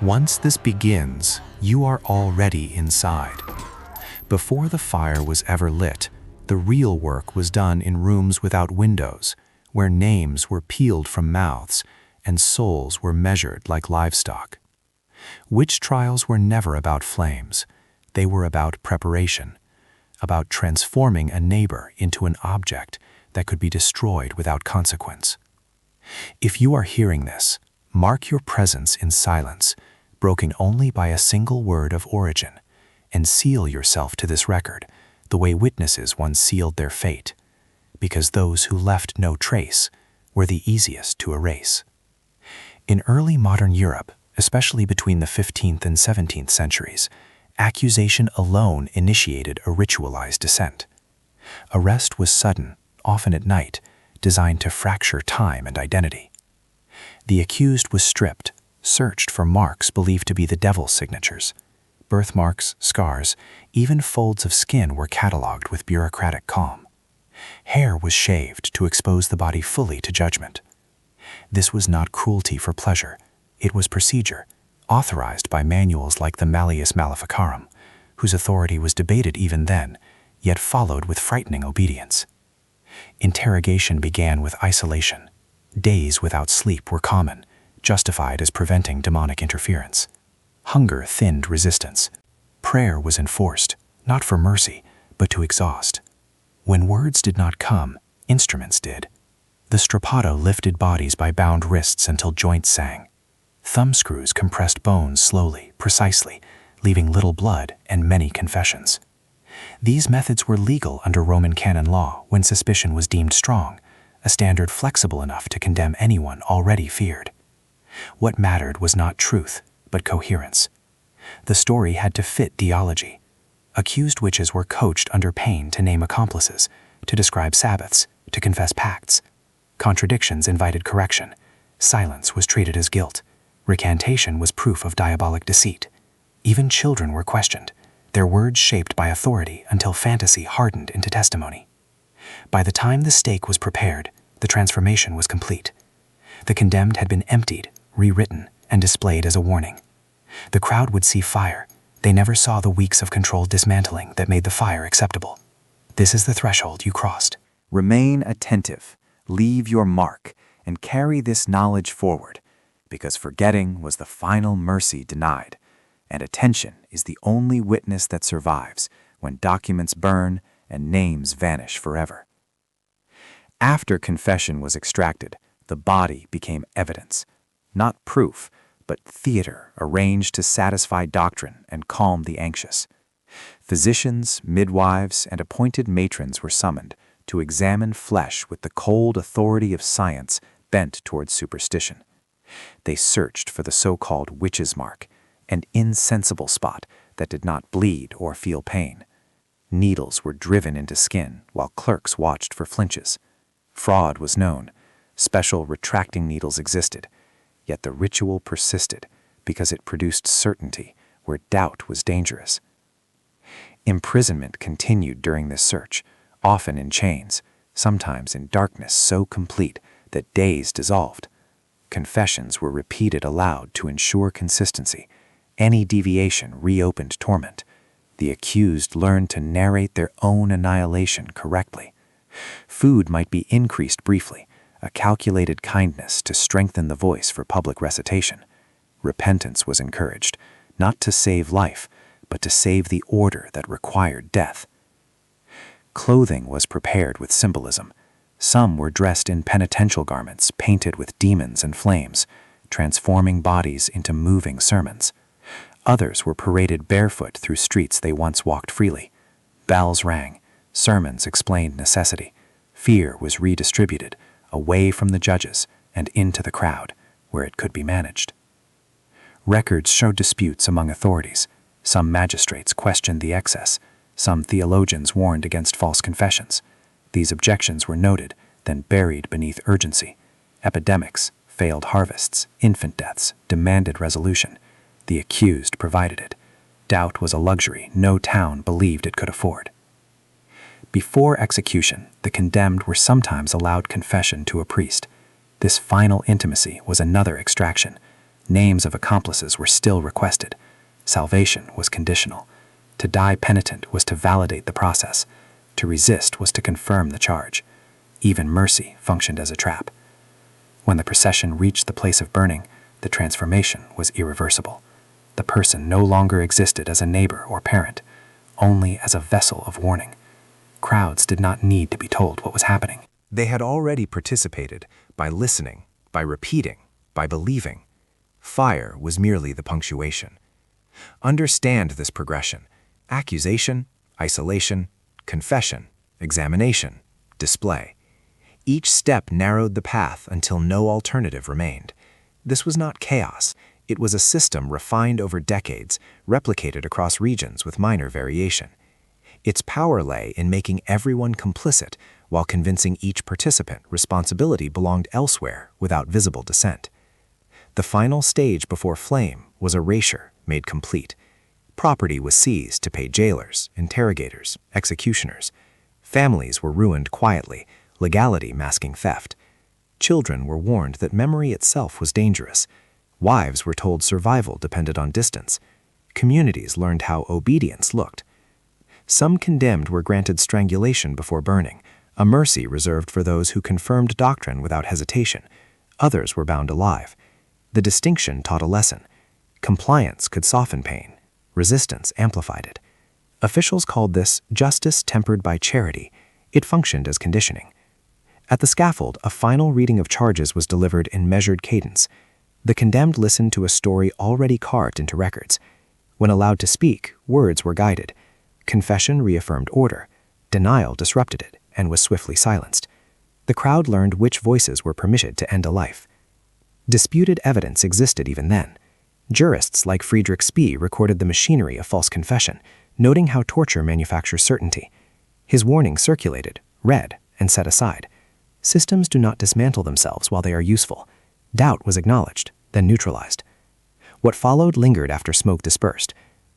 Once this begins, you are already inside. Before the fire was ever lit, the real work was done in rooms without windows, where names were peeled from mouths and souls were measured like livestock. Witch trials were never about flames. They were about preparation, about transforming a neighbor into an object that could be destroyed without consequence. If you are hearing this, mark your presence in silence, broken only by a single word of origin, and seal yourself to this record, the way witnesses once sealed their fate, because those who left no trace were the easiest to erase. In early modern Europe, especially between the 15th and 17th centuries, accusation alone initiated a ritualized descent. Arrest was sudden, often at night, designed to fracture time and identity. The accused was stripped, searched for marks believed to be the devil's signatures. Birthmarks, scars, even folds of skin were catalogued with bureaucratic calm. Hair was shaved to expose the body fully to judgment. This was not cruelty for pleasure. It was procedure, authorized by manuals like the Malleus Maleficarum, whose authority was debated even then, yet followed with frightening obedience. Interrogation began with isolation. Days without sleep were common, justified as preventing demonic interference. Hunger thinned resistance. Prayer was enforced, not for mercy, but to exhaust. When words did not come, instruments did. The strappado lifted bodies by bound wrists until joints sang. Thumbscrews compressed bones slowly, precisely, leaving little blood and many confessions. These methods were legal under Roman canon law when suspicion was deemed strong, a standard flexible enough to condemn anyone already feared. What mattered was not truth, but coherence. The story had to fit theology. Accused witches were coached under pain to name accomplices, to describe Sabbaths, to confess pacts. Contradictions invited correction. Silence was treated as guilt. Recantation was proof of diabolic deceit. Even children were questioned, their words shaped by authority until fantasy hardened into testimony. By the time the stake was prepared, the transformation was complete. The condemned had been emptied, rewritten, and displayed as a warning. The crowd would see fire. They never saw the weeks of controlled dismantling that made the fire acceptable. This is the threshold you crossed. Remain attentive, leave your mark, and carry this knowledge forward, because forgetting was the final mercy denied, and attention is the only witness that survives when documents burn and names vanish forever. After confession was extracted, the body became evidence, not proof, but theater arranged to satisfy doctrine and calm the anxious. Physicians, midwives, and appointed matrons were summoned to examine flesh with the cold authority of science bent towards superstition. They searched for the so-called witch's mark, an insensible spot that did not bleed or feel pain. Needles were driven into skin while clerks watched for flinches. Fraud was known. Special retracting needles existed. Yet the ritual persisted because it produced certainty where doubt was dangerous. Imprisonment continued during this search, often in chains, sometimes in darkness so complete that days dissolved. Confessions were repeated aloud to ensure consistency. Any deviation reopened torment. The accused learned to narrate their own annihilation correctly. Food might be increased briefly, a calculated kindness to strengthen the voice for public recitation. Repentance was encouraged, not to save life, but to save the order that required death. Clothing was prepared with symbolism. Some were dressed in penitential garments painted with demons and flames, transforming bodies into moving sermons. Others were paraded barefoot through streets they once walked freely. Bells rang. Sermons explained necessity. Fear was redistributed, away from the judges and into the crowd, where it could be managed. Records showed disputes among authorities. Some magistrates questioned the excess. Some theologians warned against false confessions. These objections were noted, then buried beneath urgency. Epidemics, failed harvests, infant deaths demanded resolution. The accused provided it. Doubt was a luxury no town believed it could afford. Before execution, the condemned were sometimes allowed confession to a priest. This final intimacy was another extraction. Names of accomplices were still requested. Salvation was conditional. To die penitent was to validate the process. To resist was to confirm the charge. Even mercy functioned as a trap. When the procession reached the place of burning, the transformation was irreversible. The person no longer existed as a neighbor or parent, only as a vessel of warning. Crowds did not need to be told what was happening. They had already participated by listening, by repeating, by believing. Fire was merely the punctuation. Understand this progression: accusation, isolation, confession, examination, display. Each step narrowed the path until no alternative remained. This was not chaos. It was a system refined over decades, replicated across regions with minor variation. Its power lay in making everyone complicit while convincing each participant responsibility belonged elsewhere without visible dissent. The final stage before flame was erasure made complete. Property was seized to pay jailers, interrogators, executioners. Families were ruined quietly, legality masking theft. Children were warned that memory itself was dangerous. Wives were told survival depended on distance. Communities learned how obedience looked. Some condemned were granted strangulation before burning, a mercy reserved for those who confirmed doctrine without hesitation. Others were bound alive. The distinction taught a lesson. Compliance could soften pain. Resistance amplified it. Officials called this justice tempered by charity. It functioned as conditioning. At the scaffold, a final reading of charges was delivered in measured cadence. The condemned listened to a story already carved into records. When allowed to speak, words were guided. Confession reaffirmed order. Denial disrupted it and was swiftly silenced. The crowd learned which voices were permitted to end a life. Disputed evidence existed even then. Jurists like Friedrich Spee recorded the machinery of false confession, noting how torture manufactures certainty. His warning circulated, read, and set aside. Systems do not dismantle themselves while they are useful. Doubt was acknowledged, then neutralized. What followed lingered after smoke dispersed.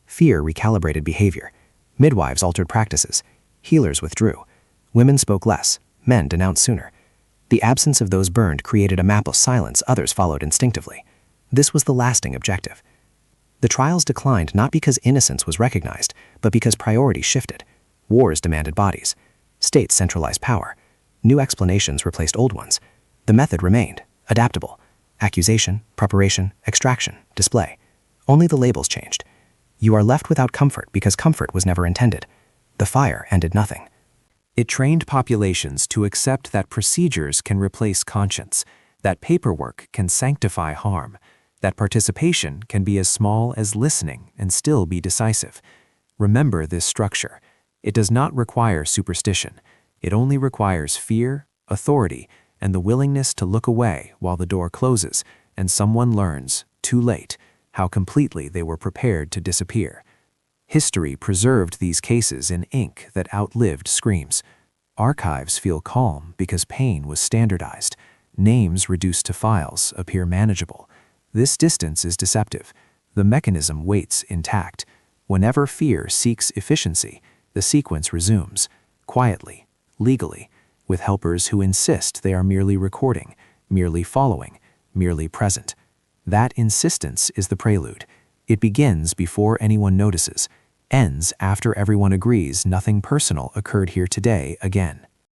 Fear recalibrated behavior. Midwives altered practices. Healers withdrew. Women spoke less. Men denounced sooner. The absence of those burned created a map of silence others followed instinctively. This was the lasting objective. The trials declined not because innocence was recognized, but because priorities shifted. Wars demanded bodies. States centralized power. New explanations replaced old ones. The method remained, adaptable. Accusation, preparation, extraction, display. Only the labels changed. You are left without comfort because comfort was never intended. The fire ended nothing. It trained populations to accept that procedures can replace conscience, that paperwork can sanctify harm, that participation can be as small as listening and still be decisive. Remember this structure. It does not require superstition. It only requires fear, authority, and the willingness to look away while the door closes and someone learns, too late, how completely they were prepared to disappear. History preserved these cases in ink that outlived screams. Archives feel calm because pain was standardized. Names reduced to files appear manageable. This distance is deceptive. The mechanism waits intact. Whenever fear seeks efficiency, the sequence resumes, quietly, legally, with helpers who insist they are merely recording, merely following, merely present. That insistence is the prelude. It begins before anyone notices, ends after everyone agrees nothing personal occurred here today again.